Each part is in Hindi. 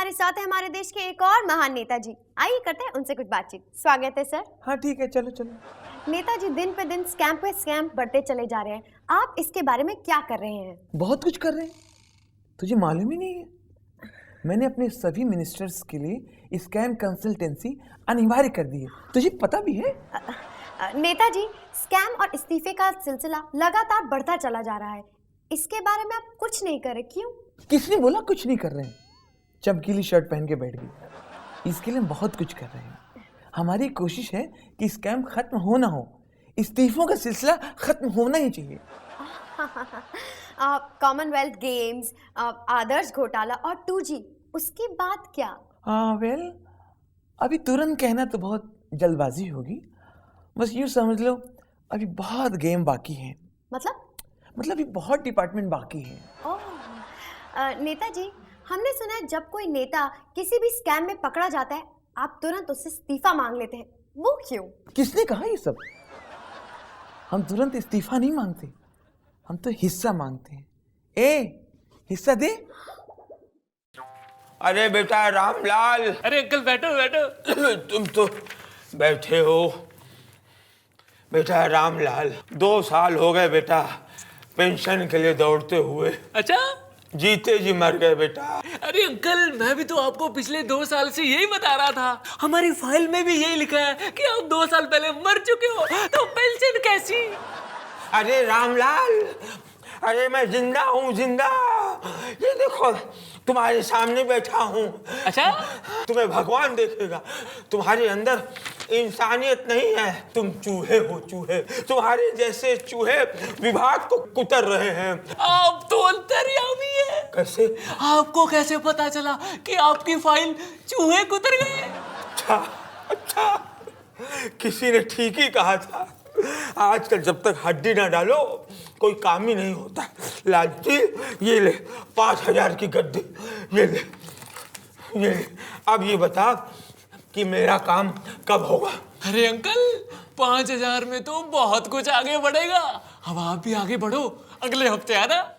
हमारे साथ है हमारे देश के एक और महान नेताजी। आइए करते हैं उनसे कुछ बातचीत। स्वागत है सर। हाँ ठीक है, चलो चलो। नेताजी, दिन पे दिन स्कैम पे स्कैम बढ़ते चले जा रहे हैं, आप इसके बारे में क्या कर रहे हैं? बहुत कुछ कर रहे हैं, तुझे मालूम ही नहीं है। मैंने अपने सभी मिनिस्टर्स के लिए स्कैम कंसल्टेंसी अनिवार्य कर दी है, तुझे पता भी है? नेताजी, स्कैम और इस्तीफे का सिलसिला लगातार बढ़ता चला जा रहा है, इसके बारे में आप कुछ नहीं कर रहे, क्यों? किसने बोला कुछ नहीं कर रहे हैं? चमकीली शर्ट पहन के बैठ गई। इसके लिए हम बहुत कुछ कर रहे हैं। हमारी कोशिश है कि स्कैम खत्म हो ना हो, इस्तीफों का सिलसिला खत्म होना ही चाहिए। कॉमनवेल्थ गेम्स, आदर्श घोटाला और 2G, उसकी बात क्या? वेल, अभी तुरंत कहना तो बहुत जल्दबाजी होगी। बस यूँ समझ लो, अभी बहुत गेम बाकी हैं। मतलब अभी बहुत डिपार्टमेंट बाकी है। नेताजी, हमने सुना है जब कोई नेता किसी भी स्कैम में पकड़ा जाता है, आप तुरंत उससे इस्तीफा मांग लेते हैं, वो क्यों? किसने कहा ये सब? हम तुरंत इस्तीफा नहीं मांगते, हम तो हिस्सा मांगते हैं। हिस्सा दे। अरे बेटा रामलाल। अरे अंकल बैठो बैठो। तुम तो बैठे हो। बेटा रामलाल, 2 साल हो गए बेटा पेंशन के लिए दौड़ते हुए। अच्छा, जीते जी मर गए बेटा। अरे अंकल, मैं भी तो आपको पिछले 2 साल से यही बता रहा था। हमारी फाइल में भी यही लिखा है कि आप 2 साल पहले मर चुके हो, तो पेंशन कैसी? अरे रामलाल, अरे मैं जिंदा हूँ, जिंदा। ये देखो, तुम्हारे सामने बैठा हूँ। अच्छा, तुम्हें भगवान देखेगा। तुम्हारे अंदर इंसानियत नहीं है, तुम चूहे हो, चूहे। तुम्हारे जैसे चूहे विभाग को कुतर रहे हैं। आप तो अंतर्यामी है। कैसे? आपको कैसे पता चला कि आपकी फाइल चूहे कुतर गए? अच्छा, किसी ने ठीक ही कहा था। आजकल जब तक हड्डी ना डालो कोई काम ही नहीं होता। लालची, ये ले 5000 की गड्डी, ये ले। अब ये बता कि मेरा काम कब होगा? अरे अंकल, 5000 में तो बहुत कुछ आगे बढ़ेगा। अब आप भी आगे बढ़ो, अगले हफ्ते आना।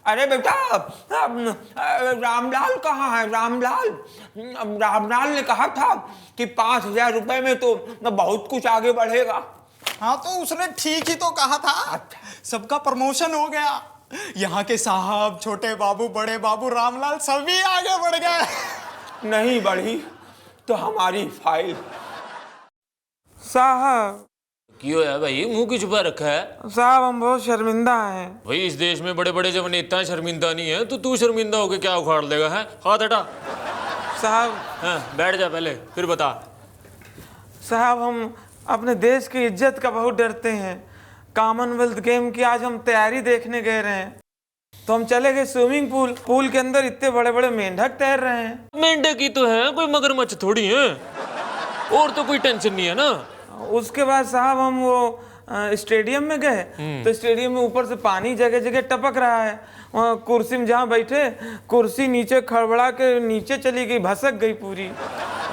अरे बेटा, रामलाल कहाँ है? रामलाल ने कहा था कि 5000 रुपए में तो बहुत कुछ आगे बढ़ेगा। हाँ, तो उसने ठीक ही तो कहा था। सबका प्रमोशन हो गया। यहाँ के साहब, छोटे बाबू, बड़े बाबू, रामलाल सभी आगे बढ़ गए। नहीं बढ़ी तो हमारी फाइल। साहब। क्यों है भाई, मुंह क्यों छुपा रखा है? साहब, हम बहुत शर्मिंदा हैं। भाई, इस देश में बड़े बड़े जब नेता शर्मिंदा नहीं है तो तू शर्मिंदा होके क्या उखाड़ लेगा? है, हाथ हटा। साहब। हाँ, बैठ जा पहले, फिर बता। साहब, हम अपने देश की इज्जत का बहुत डरते हैं। कॉमनवेल्थ गेम की आज हम तैयारी देखने गए रहे हैं, तो हम चले गए स्विमिंग पूल के अंदर इतने बड़े बड़े मेंढक तैर रहे हैं। मेंढक ही तो है, कोई मगरमच्छ थोड़ी है। और तो कोई टेंशन नहीं है ना। उसके बाद साहब हम वो स्टेडियम में गए, तो स्टेडियम में ऊपर से पानी जगह जगह टपक रहा है। वहाँ कुर्सी में जहाँ बैठे, कुर्सी नीचे खड़बड़ा के नीचे चली गई, भसक गई पूरी।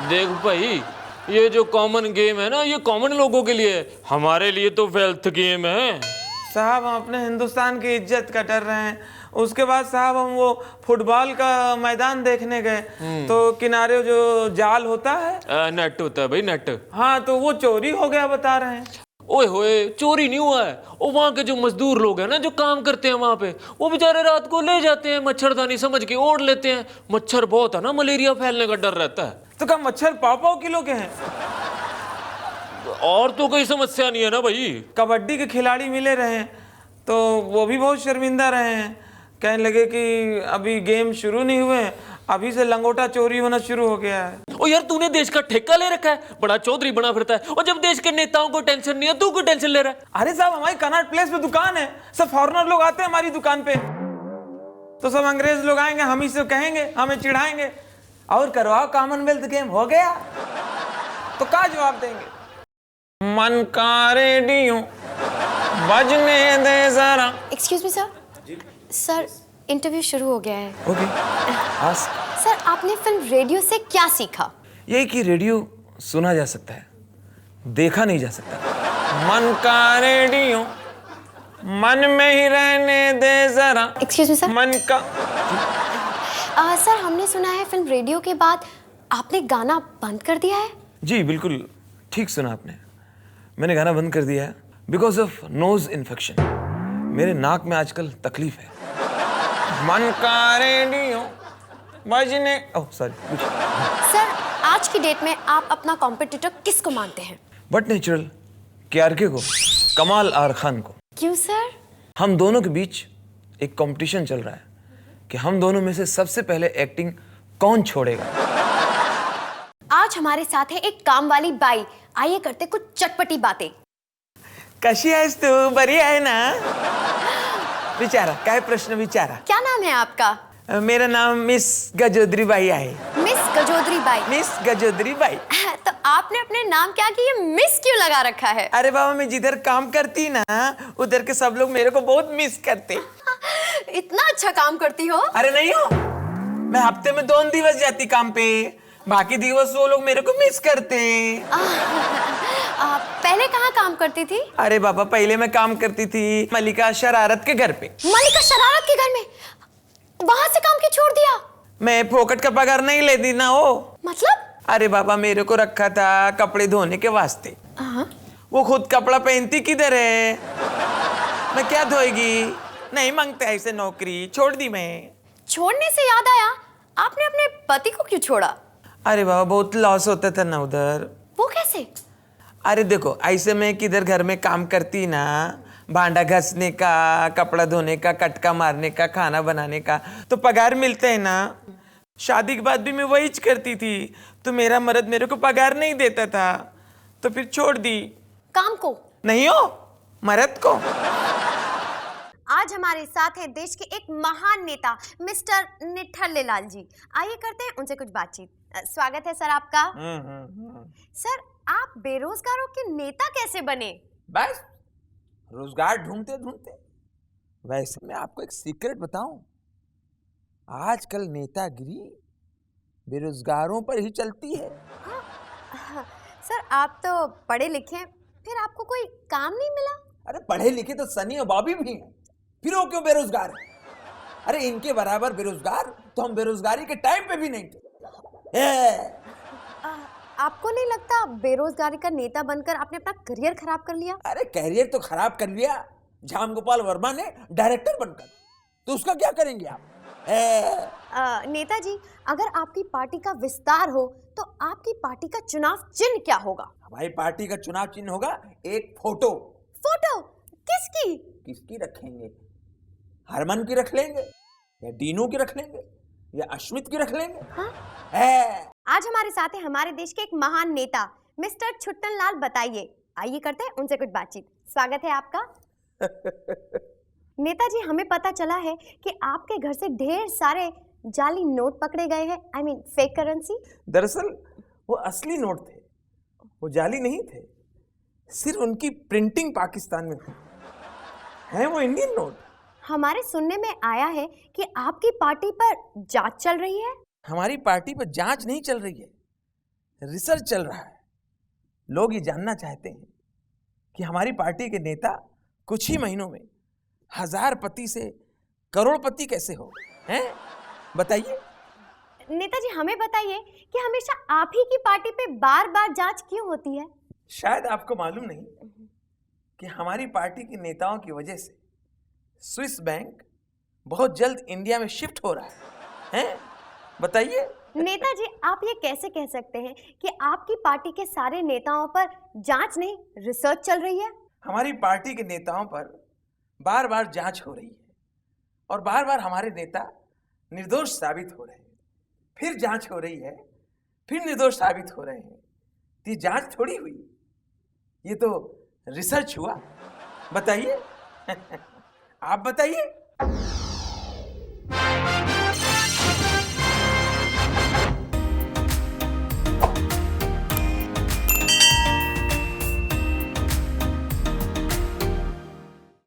देख भाई, ये जो कॉमन गेम है ना, ये कॉमन लोगों के लिए है, हमारे लिए तो वेल्थ गेम है। साहब, हम अपने हिंदुस्तान की इज्जत का डर रहे हैं। उसके बाद साहब हम वो फुटबॉल का मैदान देखने गए, तो किनारे जो जाल होता है, नेट होता है भाई, नेट। हाँ, तो वो चोरी हो गया बता रहे हैं। ओए होए, चोरी नहीं हुआ है। और वहाँ के जो मजदूर लोग हैं ना, जो काम करते हैं वहाँ पे, वो बेचारे रात को ले जाते हैं, मच्छरदानी समझ के ओढ़ लेते हैं। मच्छर बहुत है ना, मलेरिया फैलने का डर रहता है। तो क्या मच्छर पाव किलो के हैं? और तो कोई समस्या नहीं है ना भाई। कबड्डी के खिलाड़ी मिले रहे, तो वो भी बहुत शर्मिंदा रहे हैं। कहने लगे कि अभी गेम शुरू नहीं हुए, अभी से लंगोटा चोरी होना शुरू हो गया है। ओ यार, तूने देश का ठेका ले रखा है, बड़ा चौधरी बना फिरता है। और जब देश के नेताओं को टेंशन नहीं है, तू क्यों टेंशन ले रहा है? अरे साहब, हमारी कनॉट प्लेस पे दुकान है, सब फॉरेनर लोग आते हैं हमारी दुकान पे, तो सब अंग्रेज लोग आएंगे, हम ही से कहेंगे, हमें चिढ़ाएंगे, और करवाओ कॉमनवेल्थ गेम हो गया, तो क्या जवाब देंगे? मन का रेडियो बजने दे जरा। एक्सक्यूज मी सर, इंटरव्यू शुरू हो गया है। ओके, सर, आपने फिल्म रेडियो से क्या सीखा? ये कि रेडियो सुना जा सकता है, देखा नहीं जा सकता। मन का रेडियो मन में ही रहने दे जरा। एक्सक्यूज मी सर, मन का सर हमने सुना है फिल्म रेडियो के बाद आपने गाना बंद कर दिया है। जी बिल्कुल ठीक सुना आपने, मैंने गाना बंद कर दिया है बिकॉज ऑफ नोज इन्फेक्शन। मेरे नाक में आजकल तकलीफ है। मन का रेडियो बजने, ओह सॉरी। सर आज की डेट में आप अपना कॉम्पिटिटर किसको मानते हैं? बट नेचुरल KRK को, कमाल आर खान को। क्यों सर? हम दोनों के बीच एक कंपटीशन चल रहा है कि हम दोनों में से सबसे पहले एक्टिंग कौन छोड़ेगा। आज हमारे साथ है एक काम वाली बाई, आइए करते कुछ चटपटी बातें। कशी आहेस तू, बरी आहे ना? विचारा, काय प्रश्न विचारा। क्या नाम है आपका? मेरा नाम मिस गजोदरी बाई आहे। मिस गजोदरी बाई। मिस गजोदरी बाई। तो आपने अपने नाम क्या कि ये मिस क्यों लगा रखा है? अरे बाबा, मैं जिधर काम करती ना उधर के सब लोग मेरे को बहुत मिस करते। इतना अच्छा काम करती हो? अरे नहीं हो, मैं हफ्ते में 2 दिवस जाती काम पे, बाकी दिवस वो लोग मेरे को मिस करते। पहले कहाँ काम करती थी? अरे बाबा, पहले मैं काम करती थी मलिका शरारत के घर पे। मलिका शरारत के घर में? वहां से काम क्यों छोड़ दिया? मैं फोकट का पगार नहीं लेती ना वो। मतलब? अरे बाबा, मेरे को रखा था कपड़े धोने के वास्ते। वो खुद कपड़ा पहनती किधर है, मैं क्या धोएगी? नहीं मांगते ऐसे नौकरी, छोड़ दी मैं। छोड़ने से याद आया, आपने अपने पति को क्यों छोड़ा? अरे बाबा, बहुत लॉस होता था ना उधर। वो कैसे? अरे देखो, ऐसे में किधर घर में काम करती ना, भांडा घसने का, कपड़ा धोने का, कटका मारने का, खाना बनाने का, तो पगार मिलते है ना। शादी के बाद भी मैं वही करती थी, तो मेरा मर्द मेरे को पगार नहीं देता था, तो फिर छोड़ दी। काम को? नहीं हो, मर्द को। आज हमारे साथ है देश के एक महान नेता मिस्टर निठल्लेलाल जी, आइए करते हैं उनसे कुछ बातचीत। स्वागत है सर आपका। सर आप बेरोजगारों के नेता कैसे बने? बस रोजगार ढूंढते ढूंढते। वैसे मैं आपको एक सीक्रेट बताऊं, आजकल नेतागिरी बेरोजगारों पर ही चलती है। सर आप तो पढ़े लिखे हैं, फिर आपको कोई काम नहीं मिला? अरे पढ़े लिखे तो सनी और बॉबी भी हैं, फिर वो क्यों बेरोजगार है? अरे इनके बराबर बेरोजगार तो हम बेरोजगारी के टाइम पे भी नहीं थे। आपको नहीं लगता बेरोजगारी का नेता बनकर आपने अपना करियर खराब कर लिया? अरे कैरियर तो खराब कर लिया जाम गोपाल वर्मा ने डायरेक्टर बनकर, तो उसका क्या करेंगे आप? नेताजी, अगर आपकी पार्टी का विस्तार हो तो आपकी पार्टी का चुनाव चिन्ह क्या होगा? हमारी पार्टी का चुनाव चिन्ह होगा एक फोटो। फोटो? किसकी? किसकी रखेंगे? हरमन की रख लेंगे, या डीनू की रख लेंगे, या अश्मित की रख लेंगे। हाँ? आज हमारे साथ है हमारे देश के एक महान नेता मिस्टर छुट्टन लाल, बताइए। आइए करते हैं उनसे कुछ बातचीत। स्वागत है आपका। नेताजी, हमें पता चला है कि आपके घर से ढेर सारे जाली नोट पकड़े गए हैं, आई मीन फेक करेंसी। दरअसल वो असली नोट थे, वो जाली नहीं थे। सिर्फ उनकी प्रिंटिंग पाकिस्तान में थी, है वो इंडियन नोट। हमारे सुनने में आया है कि आपकी पार्टी पर जांच चल रही है। हमारी पार्टी पर जांच नहीं चल रही है, रिसर्च चल रहा है। लोग ये जानना चाहते हैं कि हमारी पार्टी के नेता कुछ ही महीनों में 1000 पति से करोड़पति कैसे हो, हैं? बताइए। नेताजी, हमें बताइए कि हमेशा आप ही की पार्टी पे बार बार जांच क्यों होती है? शायद आपको मालूम नहीं कि हमारी पार्टी के नेताओं की वजह से स्विस बैंक बहुत जल्द इंडिया में शिफ्ट हो रहा है, हैं? बताइए। नेताजी, आप ये कैसे कह सकते हैं कि आपकी पार्टी के सारे नेताओं पर जांच नहीं, रिसर्च चल रही है? हमारी पार्टी के नेताओं पर बार बार जांच हो रही है और बार बार हमारे नेता निर्दोष साबित हो रहे हैं, फिर जांच हो रही है, फिर निर्दोष साबित हो रहे हैं। ये जांच थोड़ी हुई, ये तो रिसर्च हुआ। बताइए। आप बताइए।